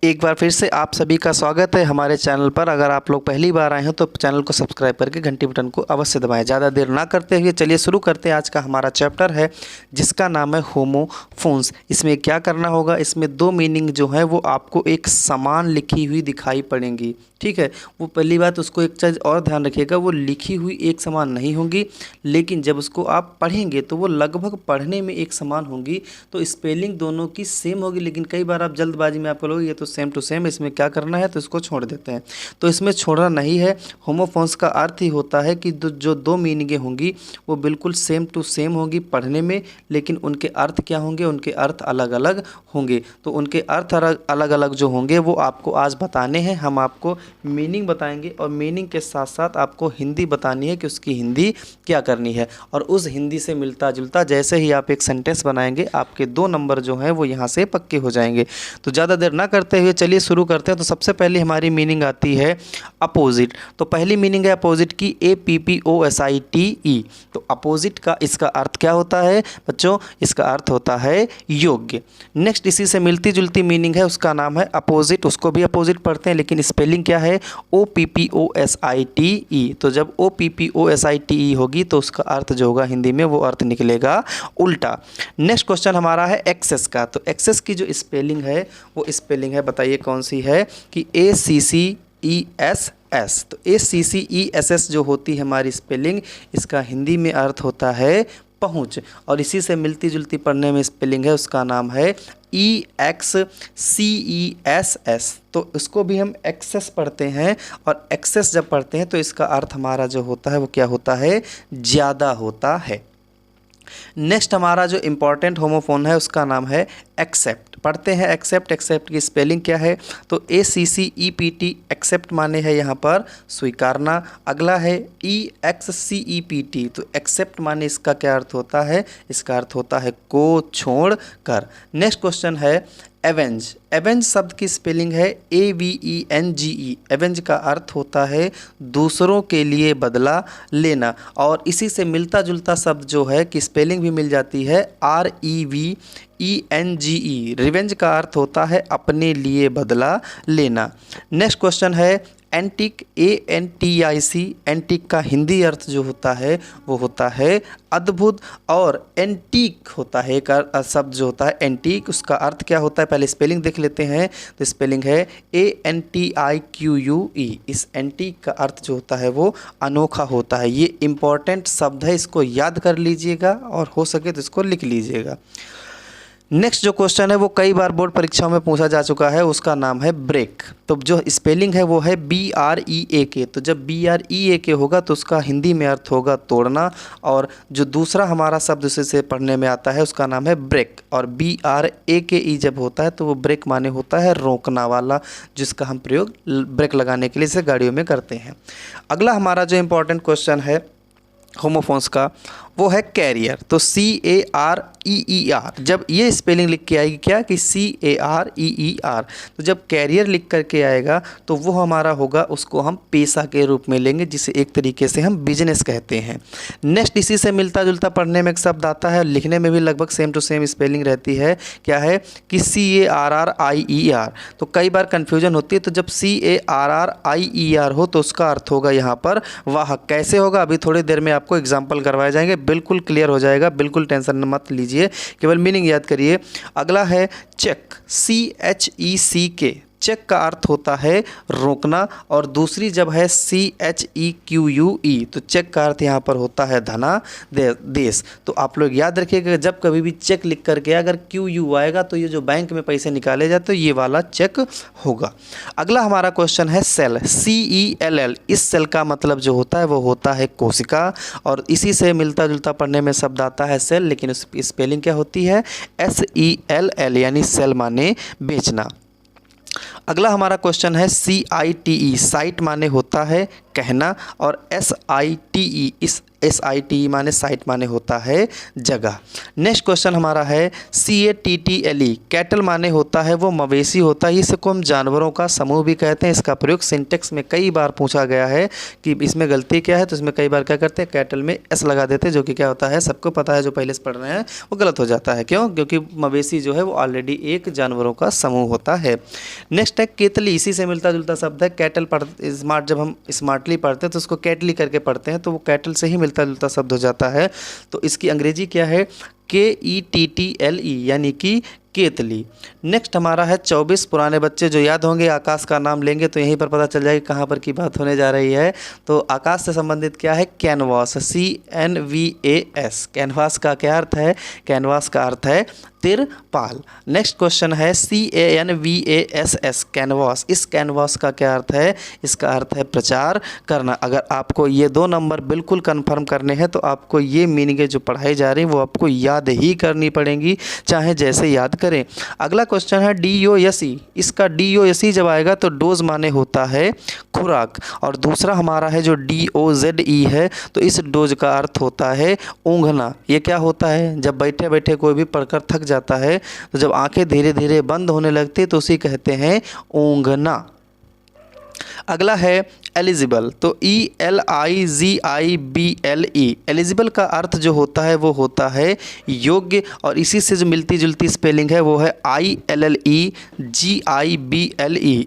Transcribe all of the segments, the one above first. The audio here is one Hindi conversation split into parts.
एक बार फिर से आप सभी का स्वागत है हमारे चैनल पर। अगर आप लोग पहली बार आए हो तो चैनल को सब्सक्राइब करके घंटी बटन को अवश्य दबाएं। ज़्यादा देर ना करते हुए चलिए शुरू करते हैं। आज का हमारा चैप्टर है जिसका नाम है होमोफोन्स। इसमें क्या करना होगा, इसमें दो मीनिंग जो है वो आपको एक समान लिखी हुई दिखाई पड़ेंगी। ठीक है, वो पहली बात, उसको एक चीज़ और ध्यान रखिएगा, वो लिखी हुई एक समान नहीं होंगी, लेकिन जब उसको आप पढ़ेंगे तो वो लगभग पढ़ने में एक समान होंगी। तो स्पेलिंग दोनों की सेम होगी, लेकिन कई बार आप जल्दबाजी में आप बोलोगे ये तो सेम टू सेम, इसमें क्या करना है, तो इसको छोड़ देते हैं। तो इसमें छोड़ना नहीं है। होमोफोन्स का अर्थ ही होता है कि जो दो मीनिंगें होंगी वो बिल्कुल सेम टू सेम होंगी पढ़ने में, लेकिन उनके अर्थ क्या होंगे, उनके अर्थ अलग अलग होंगे। तो उनके अर्थ अलग अलग जो होंगे वो आपको आज बताने हैं। हम आपको मीनिंग बताएंगे और मीनिंग के साथ साथ आपको हिंदी बतानी है कि उसकी हिंदी क्या करनी है, और उस हिंदी से मिलता जुलता जैसे ही आप एक सेंटेंस बनाएंगे आपके 2 नंबर जो हैं वो यहाँ से पक्के हो जाएंगे। तो ज़्यादा देर ना करते हुए चलिए शुरू करते हैं। तो सबसे पहले हमारी मीनिंग आती है अपोजिट। तो पहली मीनिंग है अपोजिट की APPOSITE। तो अपोजिट का इसका अर्थ क्या होता है बच्चों, इसका अर्थ होता है योग्य। नेक्स्ट इसी से मिलती जुलती मीनिंग है, उसका नाम है अपोजिट। उसको भी अपोजिट पढ़ते हैं लेकिन स्पेलिंग क्या है, OPPOSITE। तो जब OPPOSITE होगी तो उसका अर्थ जो होगा हिंदी में वो अर्थ निकलेगा उल्टा। नेक्स्ट क्वेश्चन हमारा है एक्सेस का। तो एक्सेस की जो स्पेलिंग है वो स्पेलिंग है, बताइए कौन सी है, कि ACCESS। तो ACCESS जो होती है हमारी स्पेलिंग, इसका हिंदी में अर्थ होता है पहुँच, और इसी से मिलती जुलती पढ़ने में स्पेलिंग है, उसका नाम है EXCESS। तो इसको भी हम एक्सेस पढ़ते हैं, और एक्सेस जब पढ़ते हैं तो इसका अर्थ हमारा जो होता है वो क्या होता है, ज़्यादा होता है। नेक्स्ट हमारा जो इम्पॉर्टेंट होमोफोन है उसका नाम है एक्सेप्ट। पढ़ते हैं एक्सेप्ट। एक्सेप्ट की स्पेलिंग क्या है, तो ACCEPT एक्सेप्ट माने है यहाँ पर स्वीकारना। अगला है EXCEPT। तो एक्सेप्ट माने इसका क्या अर्थ होता है, इसका अर्थ होता है को छोड़ कर। नेक्स्ट क्वेश्चन है एवेंज। एवेंज शब्द की स्पेलिंग है AVENGE। एवेंज का अर्थ होता है दूसरों के लिए बदला लेना, और इसी से मिलता जुलता शब्द जो है कि स्पेलिंग भी मिल जाती है REVENGE। रिवेंज का अर्थ होता है अपने लिए बदला लेना। नेक्स्ट क्वेश्चन है एंटिक। ANTIC। एंटिक का हिंदी अर्थ जो होता है वो होता है अद्भुत, और एंटीक होता है एक शब्द जो होता है एंटीक, उसका अर्थ क्या होता है, पहले स्पेलिंग देख लेते हैं। तो स्पेलिंग है ANTIQUE। इस एंटीक का अर्थ जो होता है वो अनोखा होता है। ये इम्पॉर्टेंट शब्द है, इसको याद कर लीजिएगा और हो सके तो इसको लिख लीजिएगा। नेक्स्ट जो क्वेश्चन है वो कई बार बोर्ड परीक्षाओं में पूछा जा चुका है, उसका नाम है ब्रेक। तो जो स्पेलिंग है वो है BREAK। तो जब BREAK होगा तो उसका हिंदी में अर्थ होगा तोड़ना, और जो दूसरा हमारा शब्द उसे से पढ़ने में आता है उसका नाम है ब्रेक, और BRAKE जब होता है तो वो ब्रेक माने होता है रोकना वाला, जिसका हम प्रयोग ब्रेक लगाने के लिए इसे गाड़ियों में करते हैं। अगला हमारा जो इम्पोर्टेंट क्वेश्चन है होमोफोन्स का वो है कैरियर। तो CAREER। जब ये स्पेलिंग लिख के आएगी क्या, कि CAREER। तो जब कैरियर लिख करके आएगा तो वो हमारा होगा, उसको हम पेशा के रूप में लेंगे, जिसे एक तरीके से हम बिजनेस कहते हैं। नेक्स्ट इसी से मिलता जुलता पढ़ने में एक शब्द आता है, लिखने में भी लगभग सेम टू सेम स्पेलिंग रहती है, क्या है कि CARRIER। तो कई बार कन्फ्यूजन होती है। तो जब CARRIER हो तो उसका अर्थ होगा यहाँ पर वाहक। कैसे होगा, अभी थोड़ी देर में आपको एग्जाम्पल करवाए जाएंगे, बिल्कुल क्लियर हो जाएगा, बिल्कुल टेंशन मत लीजिए, केवल मीनिंग याद करिए। अगला है चेक। CHECK। चेक का अर्थ होता है रोकना, और दूसरी जब है CHEQUE। तो चेक का अर्थ यहाँ पर होता है देश। तो आप लोग याद रखिएगा, जब कभी भी चेक लिख करके अगर QU आएगा तो ये जो बैंक में पैसे निकाले जाते हैं ये वाला चेक होगा। अगला हमारा क्वेश्चन है सेल। CELL। इस सेल का मतलब जो होता है वो होता है कोशिका, और इसी से मिलता जुलता पढ़ने में शब्द आता है सेल, लेकिन उसकी स्पेलिंग क्या होती है, SELL, यानी सेल माने बेचना। अगला हमारा क्वेश्चन है CITE। साइट माने होता है कहना, और SITE, इस SITE माने साइट माने होता है जगह। नेक्स्ट क्वेश्चन हमारा है CATTLE, कैटल माने होता है वो मवेशी होता है, इसको हम जानवरों का समूह भी कहते हैं। इसका प्रयोग सिंटेक्स में कई बार पूछा गया है कि इसमें गलती क्या है, तो इसमें कई बार क्या करते हैं, कैटल में S लगा देते हैं, जो कि क्या होता है सबको पता है, जो पहले से पढ़ रहे हैं वो गलत हो जाता है। क्यों? क्योंकि मवेशी जो है वो ऑलरेडी एक जानवरों का समूह होता है। नेक्स्ट है केतली, इसी से मिलता जुलता शब्द है। कैटल स्मार्ट, जब हम स्मार्टली पढ़ते हैं तो उसको कैटली करके पढ़ते हैं, तो वो कैटल से ही मिलता जुलता शब्द हो जाता है। तो इसकी अंग्रेजी क्या है? KETTLE, यानी कि केतली। नेक्स्ट हमारा है 24 पुराने बच्चे जो याद होंगे, आकाश का नाम लेंगे तो यहीं पर पता चल जाएगी कहाँ पर की बात होने जा रही है। तो आकाश से संबंधित क्या है? Canvas, CNVAS। कैनवास का क्या अर्थ है? कैनवास का अर्थ है तिरपाल। नेक्स्ट क्वेश्चन है CANVASS, कैनवास। इस कैनवास का क्या अर्थ है? इसका अर्थ है प्रचार करना। अगर आपको ये 2 नंबर बिल्कुल कंफर्म करने हैं तो आपको ये मीनिंगें जो पढ़ाई जा रही हैं वो आपको याद ही करनी पड़ेंगी, चाहे जैसे याद करें। अगला क्वेश्चन है DOSE, इसका DOSE जब आएगा तो डोज माने होता है खुराक, और दूसरा हमारा है जो DOZE है, तो इस डोज का अर्थ होता है ऊँघना। ये क्या होता है? जब बैठे बैठे कोई भी पढ़कर थक जाता है तो जब आंखें धीरे धीरे बंद होने लगती है तो उसी कहते हैं ऊँघना। अगला है एलिजिबल, तो ELIGIBLE, एलिजिबल का अर्थ जो होता है वो होता है योग्य, और इसी से जो मिलती जुलती स्पेलिंग है वो है ILLEGIBLE।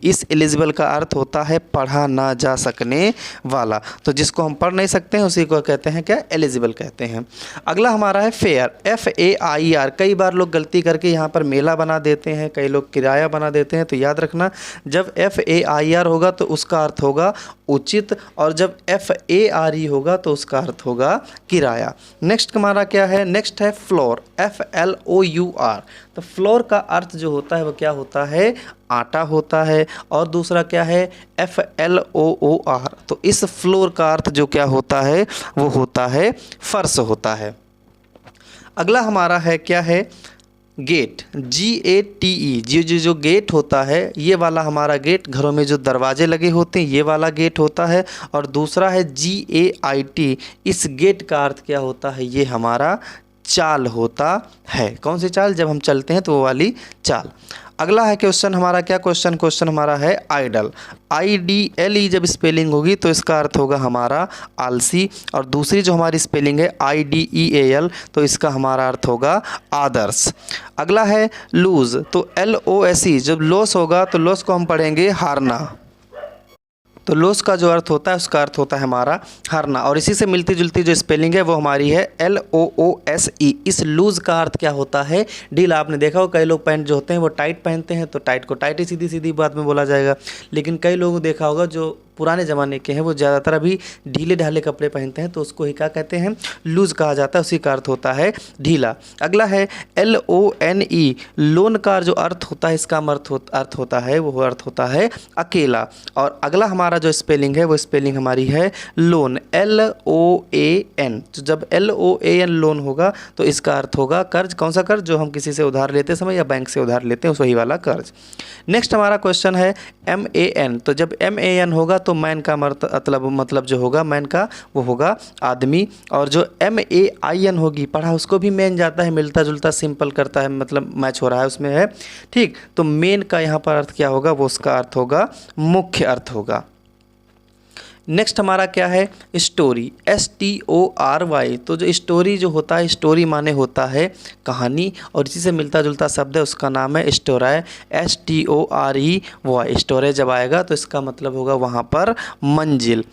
इस एलिजिबल का अर्थ होता है पढ़ा ना जा सकने वाला, तो जिसको हम पढ़ नहीं सकते हैं उसी को कहते हैं क्या? एलिजिबल कहते हैं। अगला हमारा है फेयर, FAIR। कई बार लोग गलती करके यहाँ पर मेला बना देते हैं, कई लोग किराया बना देते हैं, तो याद रखना जब FAIR होगा तो उसका अर्थ होगा उचित, और जब FARE होगा तो उसका अर्थ होगा किराया। नेक्स्ट हमारा क्या है? नेक्स्ट है फ्लोर, FLOUR। तो फ्लोर का अर्थ जो होता है वो क्या होता है? आटा होता है, और दूसरा क्या है? FLOOR। तो इस फ्लोर का अर्थ जो क्या होता है वो होता है फर्श होता है। अगला हमारा है क्या है? Gate, GATE। जो गेट होता है ये वाला हमारा गेट, घरों में जो दरवाजे लगे होते हैं ये वाला गेट होता है, और दूसरा है GAIT। इस गेट का अर्थ क्या होता है? ये हमारा चाल होता है। कौन सी चाल? जब हम चलते हैं तो वो वाली चाल। अगला है क्वेश्चन हमारा क्या? क्वेश्चन हमारा है आइडल, IDLE जब स्पेलिंग होगी तो इसका अर्थ होगा हमारा आलसी, और दूसरी जो हमारी स्पेलिंग है IDEAL, तो इसका हमारा अर्थ होगा आदर्श। अगला है लूज, तो LOSE। जब लॉस होगा तो लॉस को हम पढ़ेंगे हारना, तो लॉस का जो अर्थ होता है उसका अर्थ होता है हमारा हारना, और इसी से मिलती जुलती जो स्पेलिंग है वो हमारी है LOOSE। इस लूज का अर्थ क्या होता है? ढीला। आपने देखा हो कई लोग पैंट जो होते हैं वो टाइट पहनते हैं, तो टाइट को टाइट ही सीधी सीधी बात में बोला जाएगा, लेकिन कई लोग देखा होगा जो पुराने ज़माने के हैं वो ज़्यादातर अभी ढीले ढाले कपड़े पहनते हैं, तो उसको ही क्या कहते हैं? लूज़ कहा जाता है, उसी का अर्थ होता है ढीला। अगला है LONE, लोन का जो अर्थ होता है इसका अर्थ होता है वो अर्थ होता है अकेला, और अगला हमारा जो स्पेलिंग है वो स्पेलिंग हमारी है लोन, LOAN। तो जब LOAN लोन होगा तो इसका अर्थ होगा कर्ज। कौन सा कर्ज? जो हम किसी से उधार लेते समय या बैंक से उधार लेते हैं वही वाला कर्ज। नेक्स्ट हमारा क्वेश्चन है MAN, तो जब MAN होगा तो मैन का मतलब जो होगा मैन का वो होगा आदमी, और जो MAIN होगी पढ़ा उसको भी मैन जाता है, मिलता जुलता सिंपल करता है, मतलब मैच हो रहा है उसमें है, ठीक। तो मेन का यहाँ पर अर्थ क्या होगा? वो उसका अर्थ होगा मुख्य अर्थ होगा। नेक्स्ट हमारा क्या है? Story, STORY। तो जो स्टोरी जो होता है, स्टोरी माने होता है कहानी, और इसी से मिलता जुलता शब्द है उसका नाम है स्टोराय, STOREY। स्टोरेज जब आएगा तो इसका मतलब होगा वहाँ पर मंजिल।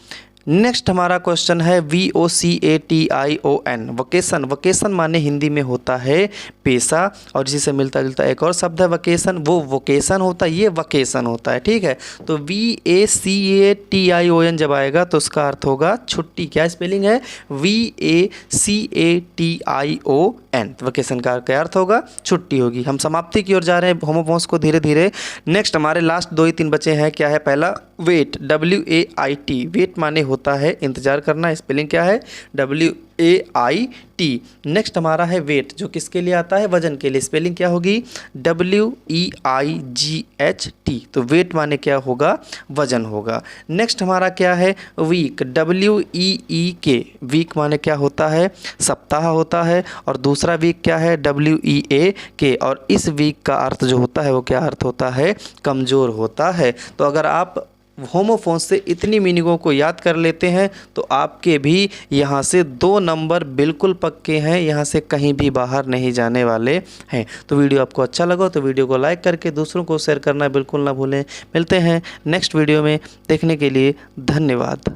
नेक्स्ट हमारा क्वेश्चन है VOCATION, वोकेशन। वोकेशन माने हिंदी में होता है पेशा, और इसी से मिलता जुलता एक और शब्द है वोकेशन, वो वोकेशन होता है, ये वोकेशन होता है, ठीक है। तो VACATION जब आएगा तो उसका अर्थ होगा छुट्टी। क्या स्पेलिंग है? VACATION। वोकेशन का क्या अर्थ होगा? छुट्टी होगी। हम समाप्ति की ओर जा रहे हैं होमोफोन्स को धीरे धीरे। नेक्स्ट हमारे लास्ट 2 ही 3 बचे हैं। क्या है? पहला वेट, WAIT। वेट माने होता है इंतजार करना, स्पेलिंग क्या है? WEIGHT। नेक्स्ट हमारा है वेट, जो किसके लिए आता है, वजन के लिए। स्पेलिंग क्या होगी, WEIGHT। तो वेट माने क्या होगा, वजन होगा। नेक्स्ट हमारा क्या है, वीक, WEEK। वीक माने क्या होता है, सप्ताह होता है। और दूसरा वीक क्या है, WEAK। और इस वीक का अर्थ जो होता है वो क्या अर्थ होता है, कमज़ोर होता है। तो अगर आप होमोफोन्स से इतनी मीनिंगों को याद कर लेते हैं तो आपके भी यहाँ से 2 नंबर बिल्कुल पक्के हैं, यहाँ से कहीं भी बाहर नहीं जाने वाले हैं। तो वीडियो आपको अच्छा लगा तो वीडियो को लाइक करके दूसरों को शेयर करना बिल्कुल ना भूलें। मिलते हैं नेक्स्ट वीडियो में, देखने के लिए धन्यवाद।